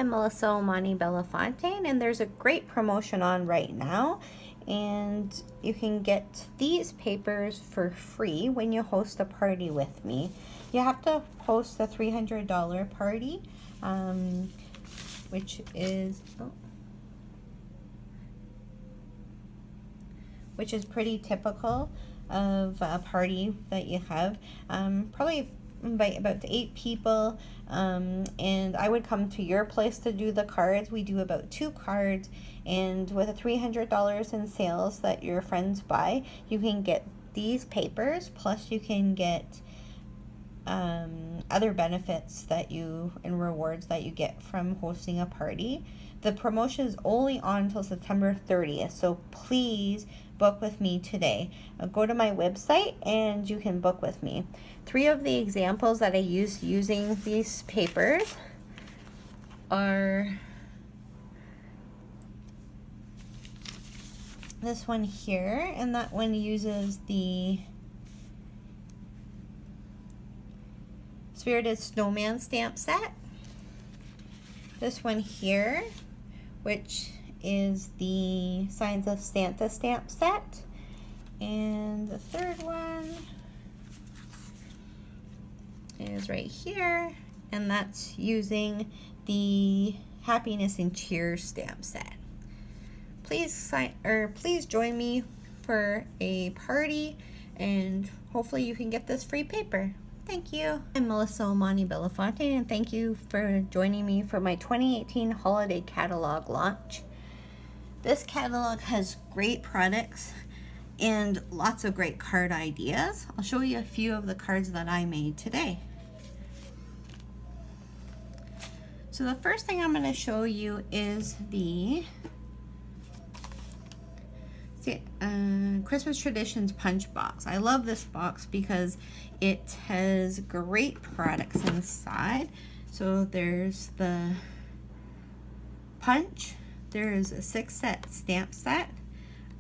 I'm Melissa Omani Belafontaine, and there's a great promotion on right now, and you can get these papers for free when you host a party with me. You have to host a $300 party, which is pretty typical of a party that you have. Probably invite about 8 people, and I would come to your place to do the cards. We do about 2 cards, and with a $300 in sales that your friends buy, you can get these papers, plus you can get other benefits that and rewards that you get from hosting a party. The promotion is only on until September 30th, so please book with me today. Go to my website and you can book with me. 3 of the examples that I used using these papers are this one here, and that one uses the Spirited Snowman stamp set. This one here, which is the Signs of Santa stamp set. And the third one is right here, and that's using the Happiness and Cheer stamp set. Please join me for a party, and hopefully you can get this free paper. Thank you. I'm Melissa Omani Belafontaine, and thank you for joining me for my 2018 holiday catalog launch. This catalog has great products and lots of great card ideas. I'll show you a few of the cards that I made today. So the first thing I'm going to show you is the Christmas Traditions punch box. I love this box because it has great products inside. So there's the punch, there's a 6-set stamp set,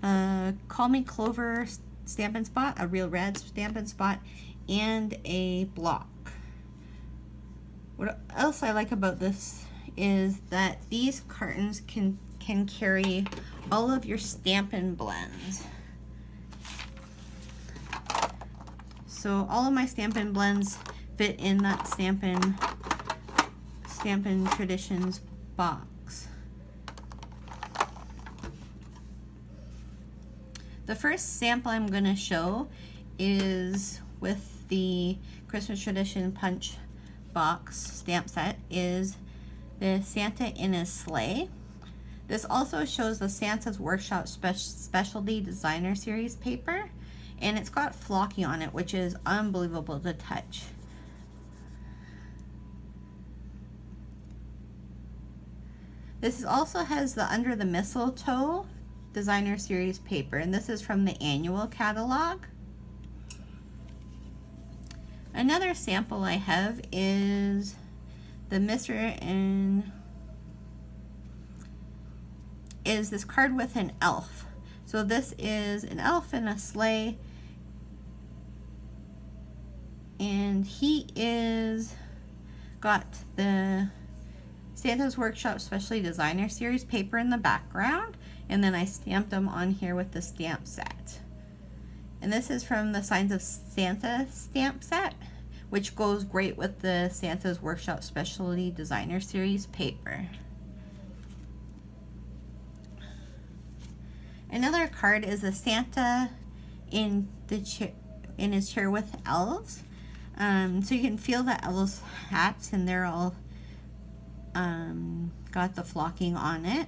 Call Me Clover Stampin' Spot, a Real Red Stampin' Spot, and a block. What else I like about this is that these cartons can carry all of your Stampin' Blends. So all of my Stampin' Blends fit in that Stampin' Traditions box. The first sample I'm going to show is with the Christmas Tradition punch box stamp set is the Santa in his sleigh. This also shows the Santa's Workshop Specialty Designer Series paper, and it's got flocky on it, which is unbelievable to touch. This also has the Under the Mistletoe Designer Series paper, and this is from the annual catalog. Another sample I have is the is this card with an elf. So this is an elf in a sleigh, and he is got the Santa's Workshop Specialty Designer Series paper in the background, and then I stamped them on here with the stamp set. And this is from the Signs of Santa stamp set, which goes great with the Santa's Workshop Specialty Designer Series paper. Another card is a Santa in his chair with elves. So you can feel the elves' hats, and they're all got the flocking on it.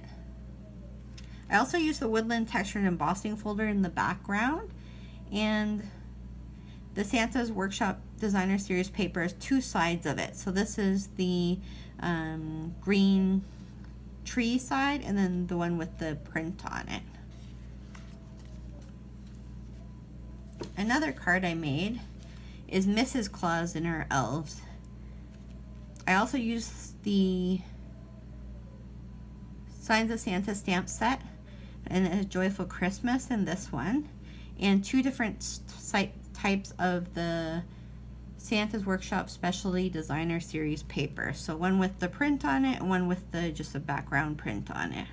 I also use the Woodland Textured Embossing folder in the background, and the Santa's Workshop Designer Series paper has 2 sides of it. So this is the green tree side, and then the one with the print on it. Another card I made is Mrs. Claus and her elves. I also used the Signs of Santa stamp set and a Joyful Christmas in this one, and 2 different types of the Santa's Workshop Specialty Designer Series paper. So one with the print on it and one with the just a background print on it.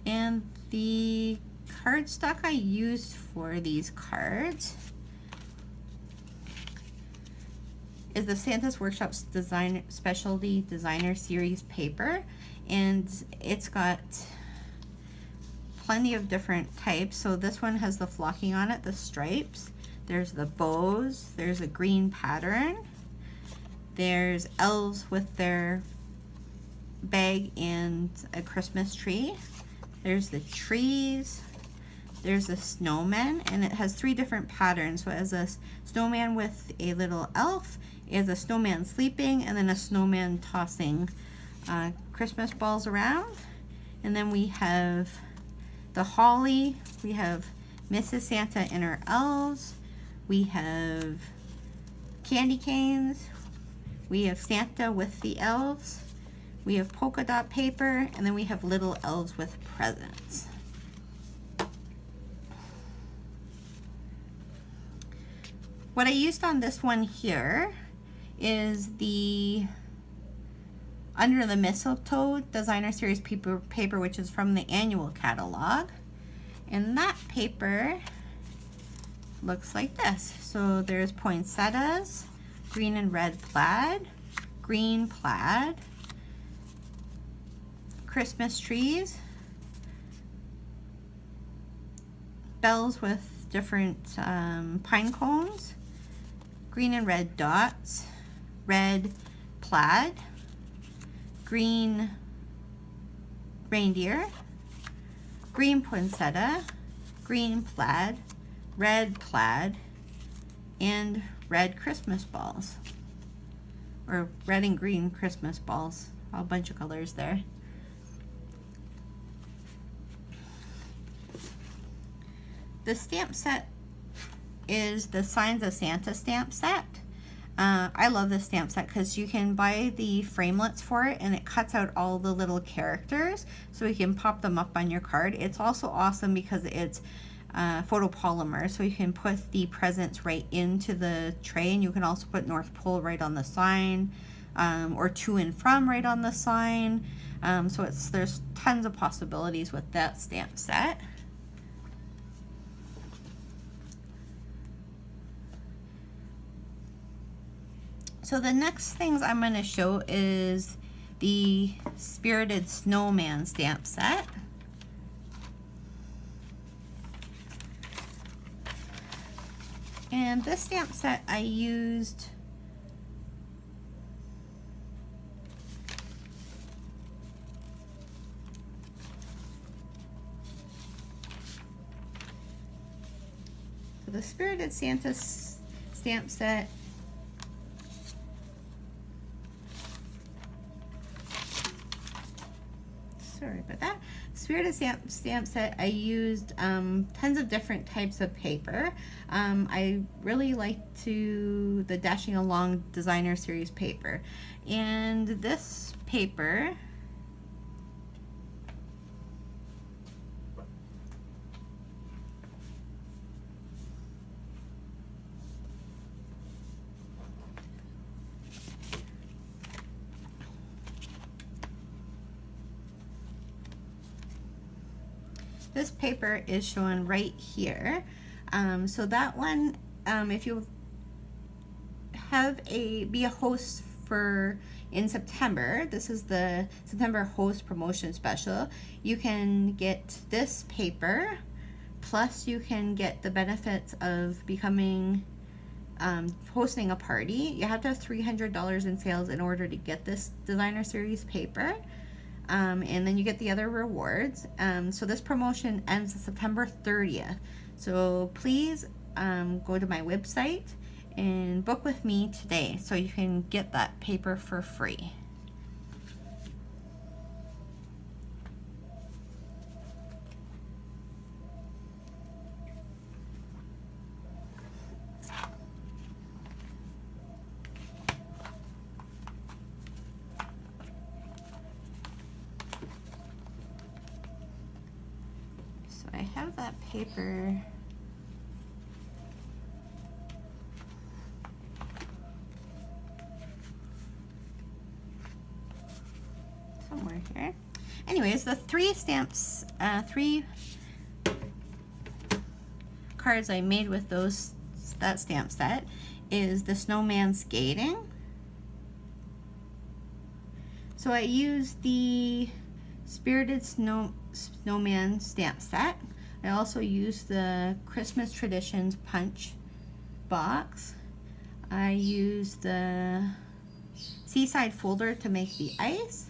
And the cardstock I used for these cards is the Santa's Workshop's Specialty Designer Series paper, and it's got plenty of different types. So this one has the flocking on it, the stripes. There's the bows. There's a green pattern. There's elves with their bag and a Christmas tree. There's the trees. There's a snowman, and it has 3 different patterns. So it has a snowman with a little elf, it has a snowman sleeping, and then a snowman tossing Christmas balls around. And then we have the holly, we have Mrs. Santa and her elves, we have candy canes, we have Santa with the elves, we have polka dot paper, and then we have little elves with presents. What I used on this one here is the Under the Mistletoe Designer Series paper, which is from the annual catalog. And that paper looks like this. So there's poinsettias, green and red plaid, green plaid, Christmas trees, bells with different pine cones, green and red dots, red plaid, green reindeer, green poinsettia, green plaid, red plaid, and red Christmas balls, or red and green Christmas balls, a bunch of colors there. The stamp set is the Signs of Santa stamp set. I love this stamp set because you can buy the framelits for it, and it cuts out all the little characters so you can pop them up on your card. It's also awesome because it's photopolymer, so you can put the presents right into the tray, and you can also put North Pole right on the sign, or to and from right on the sign. So there's tons of possibilities with that stamp set. So the next things I'm going to show is the Spirited Snowman stamp set. And this stamp set I used the Spirited Santa stamp set. Sorry about that. Spirited stamp set, I used tons of different types of paper. I really liked the Dashing Along Designer Series paper. And this paper is shown right here. So that one, if you be a host in September, this is the September host promotion special, you can get this paper, plus you can get the benefits of becoming hosting a party. You have to have $300 in sales in order to get this designer series paper. And then you get the other rewards. So this promotion ends September 30th. So please go to my website and book with me today so you can get that paper for free. have that paper. Somewhere here. Anyways, the three stamps, three cards I made with that stamp set is the snowman skating. So I used the Spirited Snowman stamp set. I also used the Christmas Traditions punch box. I used the Seaside folder to make the ice.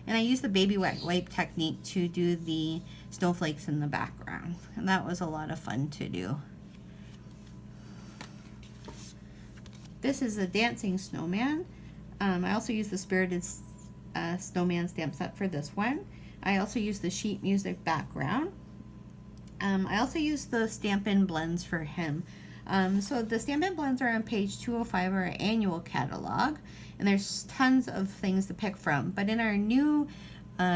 And I used the baby wet wipe technique to do the snowflakes in the background. And that was a lot of fun to do. This is a dancing snowman. I also used the Spirited Snowman stamp set for this one. I also used the sheet music background. I also used the Stampin' Blends for him. So the Stampin' Blends are on page 205 of our annual catalog, and there's tons of things to pick from. But in our new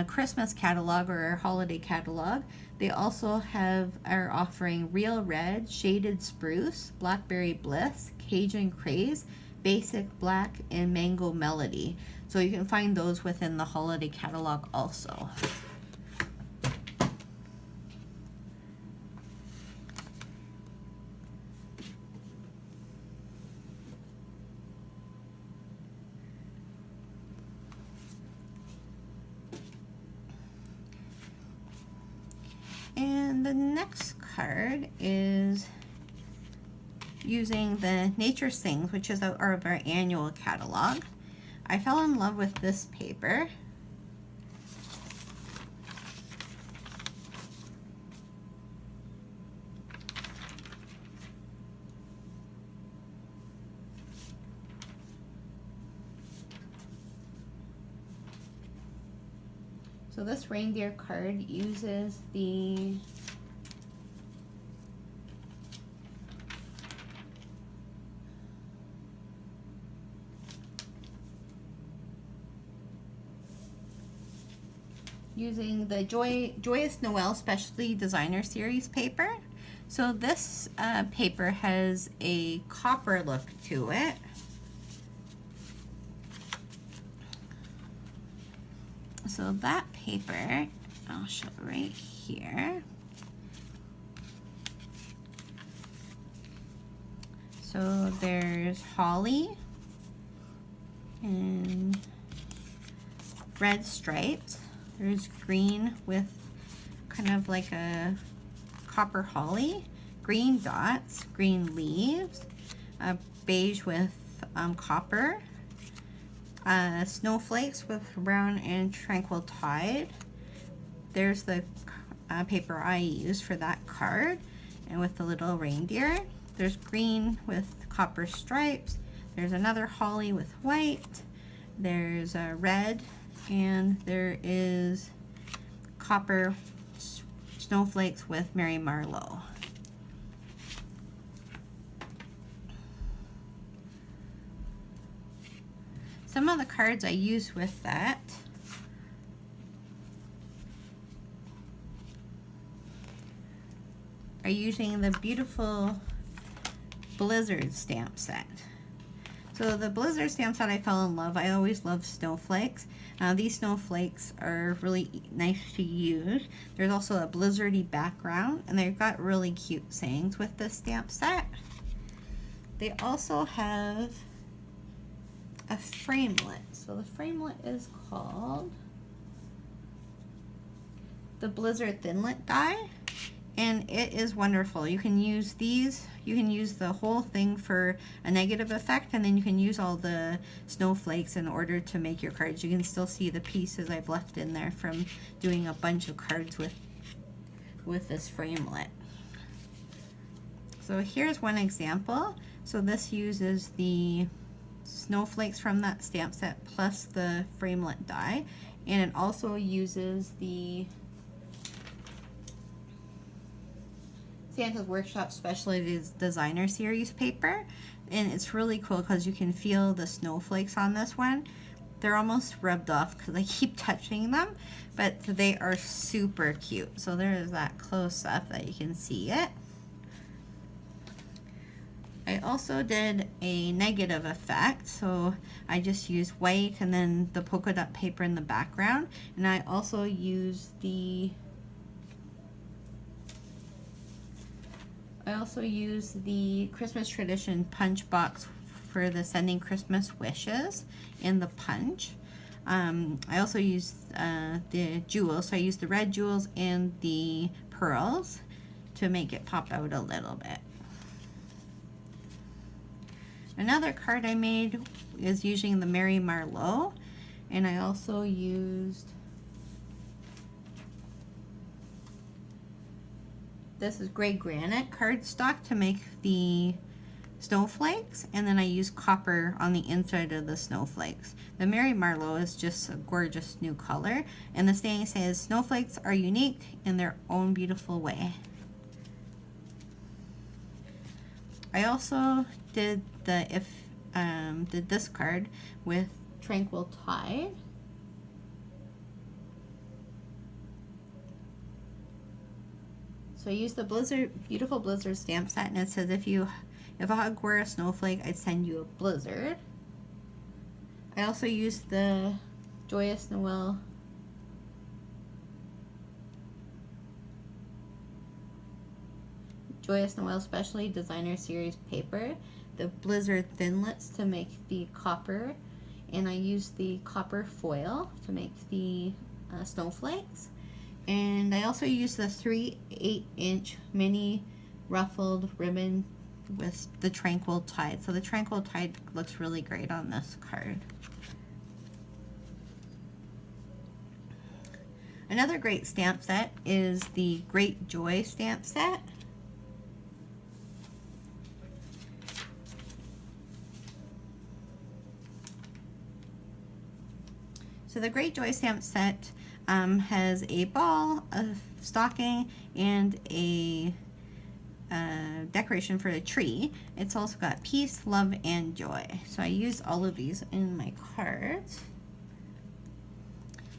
Christmas catalog, or our holiday catalog, they also are offering Real Red, Shaded Spruce, Blackberry Bliss, Cajun Craze, Basic Black, and Mango Melody. So you can find those within the holiday catalog also. And the next card is using the Nature Sings, which is our annual catalog. I fell in love with this paper. So this reindeer card uses the Joyous Noel Specialty Designer Series paper. So this paper has a copper look to it. So that paper, I'll show it right here. So there's holly and red stripes. There's green with kind of like a copper holly, green dots, green leaves, beige with copper, snowflakes with brown and tranquil tide. There's the paper I used for that card, and with the little reindeer. There's green with copper stripes. There's another holly with white. There's a red, and there is copper snowflakes with Mary Marlowe. Some of the cards I used with that are using the beautiful Blizzard stamp set. So the Blizzard stamp set, I fell in love. I always love snowflakes. These snowflakes are really nice to use. There's also a blizzardy background, and they've got really cute sayings with this stamp set. They also have a framelit. So the framelit is called the Blizzard Thinlit die, and it is wonderful. You can use these, you can use the whole thing for a negative effect, and then you can use all the snowflakes in order to make your cards. You can still see the pieces I've left in there from doing a bunch of cards with this framelit. So here's one example. So this uses the snowflakes from that stamp set plus the framelit die, and it also uses the Santa's Workshop Specialty Designer Series paper, and it's really cool because you can feel the snowflakes on this one. they're almost rubbed off because I keep touching them, but they are super cute. So there's that close-up that you can see it. I also did a negative effect, so I just used white and then the polka dot paper in the background, and I also used the Christmas tradition punch box for the sending Christmas wishes in the punch. I also used the jewels, so I used the red jewels and the pearls to make it pop out a little bit. Another card I made is using the Mary Marlowe, and I also used, this is gray granite cardstock to make the snowflakes, and then I used copper on the inside of the snowflakes. The Mary Marlowe is just a gorgeous new color, and the saying says, snowflakes are unique in their own beautiful way. I also did this card with Tranquil Tide. So I used the beautiful blizzard stamp set, and it says if a hug were a snowflake, I'd send you a blizzard. I also used the Joyous Noel Specialty Designer Series paper, the blizzard thinlits to make the copper, and I used the copper foil to make the snowflakes. And I also used the 3/8" mini ruffled ribbon with the Tranquil Tide. So the Tranquil Tide looks really great on this card. Another great stamp set is the Great Joy stamp set. So the Great Joy stamp set has a ball, a stocking, and a decoration for a tree. It's also got peace, love, and joy. So I used all of these in my cards.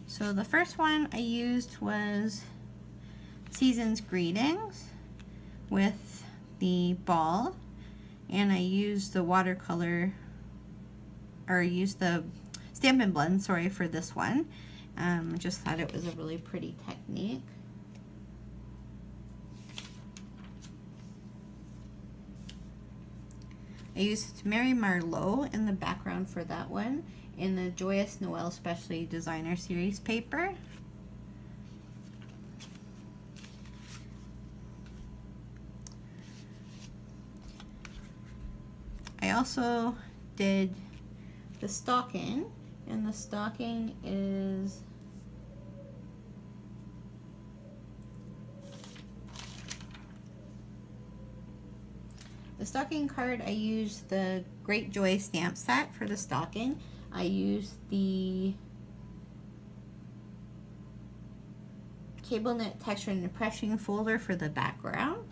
So the first one I used was Season's Greetings with the ball, and I used the watercolor, or used the Stampin' Blend, sorry, for this one. I just thought it was a really pretty technique. I used Mary Marlowe in the background for that one in the Joyous Noel Specialty Designer Series paper. I also did the stocking, and the stocking is the stocking card. I used the Great Joy stamp set for the stocking. I used the cable knit texture and impression folder for the background.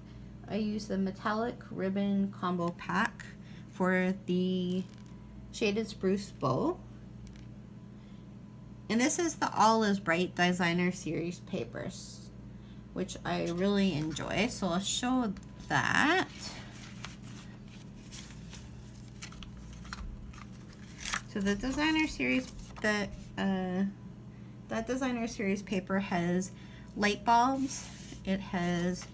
I used the metallic ribbon combo pack for the shaded spruce bow. And this is the All Is Bright Designer Series papers, which I really enjoy. So I'll show that. So the Designer Series, that Designer Series paper has light bulbs. It has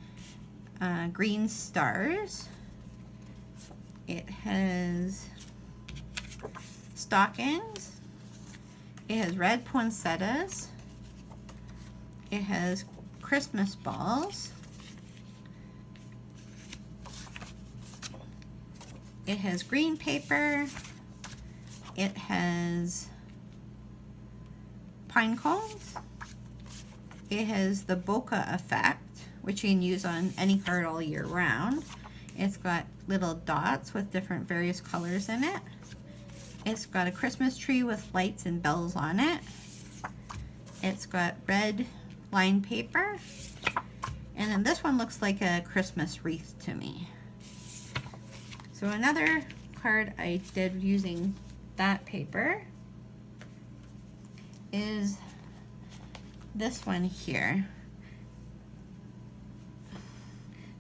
green stars. It has stockings. It has red poinsettias. It has Christmas balls. It has green paper. It has pine cones. It has the bokeh effect, which you can use on any card all year round. It's got little dots with different various colors in it. It's got a Christmas tree with lights and bells on it. It's got red lined paper. And then this one looks like a Christmas wreath to me. So another card I did using that paper is this one here.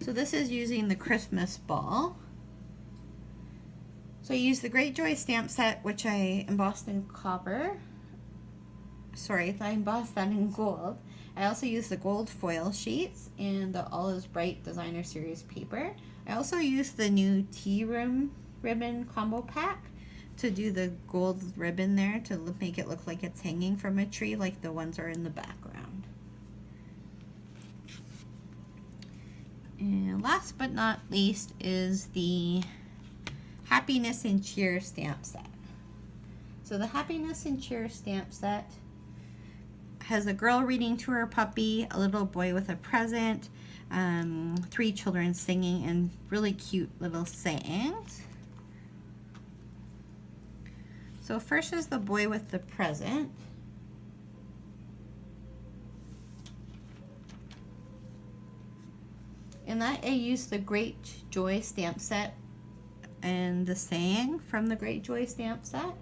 So this is using the Christmas ball. So I used the Great Joy stamp set, which I embossed in copper. Sorry, I embossed that in gold. I also used the gold foil sheets and the All Is Bright Designer Series paper. I also used the new Tea Room ribbon combo pack to do the gold ribbon there to make it look like it's hanging from a tree like the ones are in the background. And last but not least is the Happiness and Cheer stamp set. So the Happiness and Cheer stamp set has a girl reading to her puppy, a little boy with a present, 3 children singing, and really cute little sayings. So first is the boy with the present. And that I used the Great Joy stamp set and the saying from the Great Joy stamp set.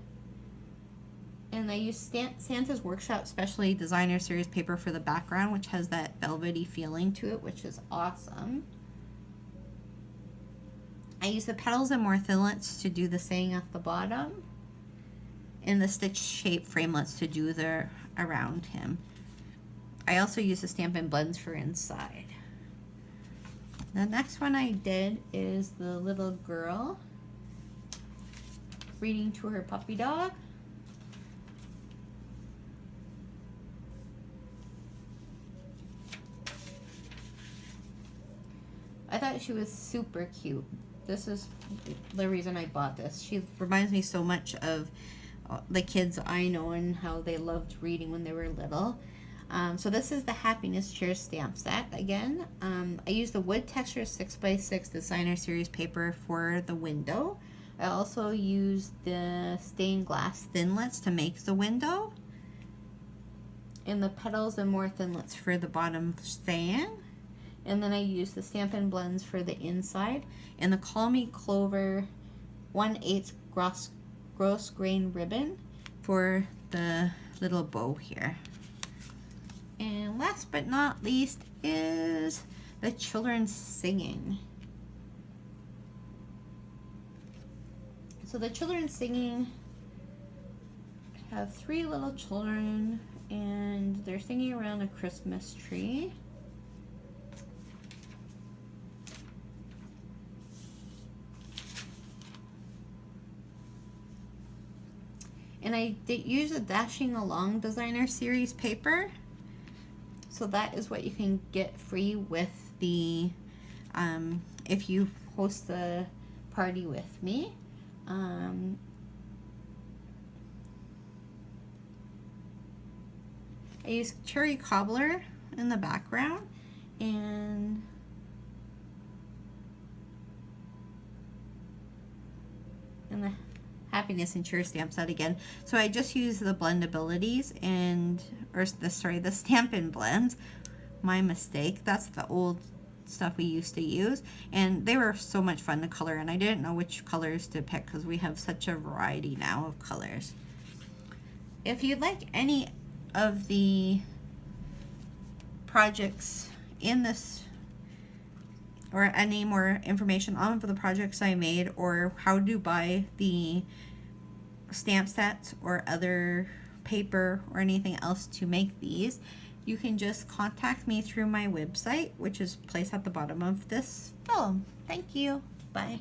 And I used Santa's Workshop Specialty Designer Series paper for the background, which has that velvety feeling to it, which is awesome. I used the Petals and More Thinlets to do the saying at the bottom, and the stitch shape framelets to do the around him. I also used the Stampin' Blends for inside. The next one I did is the little girl reading to her puppy dog. I thought she was super cute. This is the reason I bought this. She reminds me so much of the kids I know and how they loved reading when they were little. So this is the Happiness Cheer stamp set again. I used the Wood Texture 6x6 Designer Series paper for the window. I also used the stained glass thinlets to make the window, and the Petals and More Thinlets for the bottom saying. And then I used the Stampin' Blends for the inside, and the Call Me Clover 1/8 gross grain ribbon for the little bow here. And last but not least is the children singing. So the children singing have 3 little children, and they're singing around a Christmas tree. And I did use a Dashing Along Designer Series paper. So that is what you can get free with the, if you host the party with me. I use Cherry Cobbler in the background, and the Happiness and Cheer stamp set again. So I just use the blendabilities and, the Stampin' Blends. My mistake. That's the old stuff we used to use, and they were so much fun to color, and I didn't know which colors to pick because we have such a variety now of colors. If you'd like any of the projects in this, or any more information on the projects I made, or how to buy the stamp sets or other paper or anything else to make these, you can just contact me through my website, which is placed at the bottom of this film. Thank you. Bye.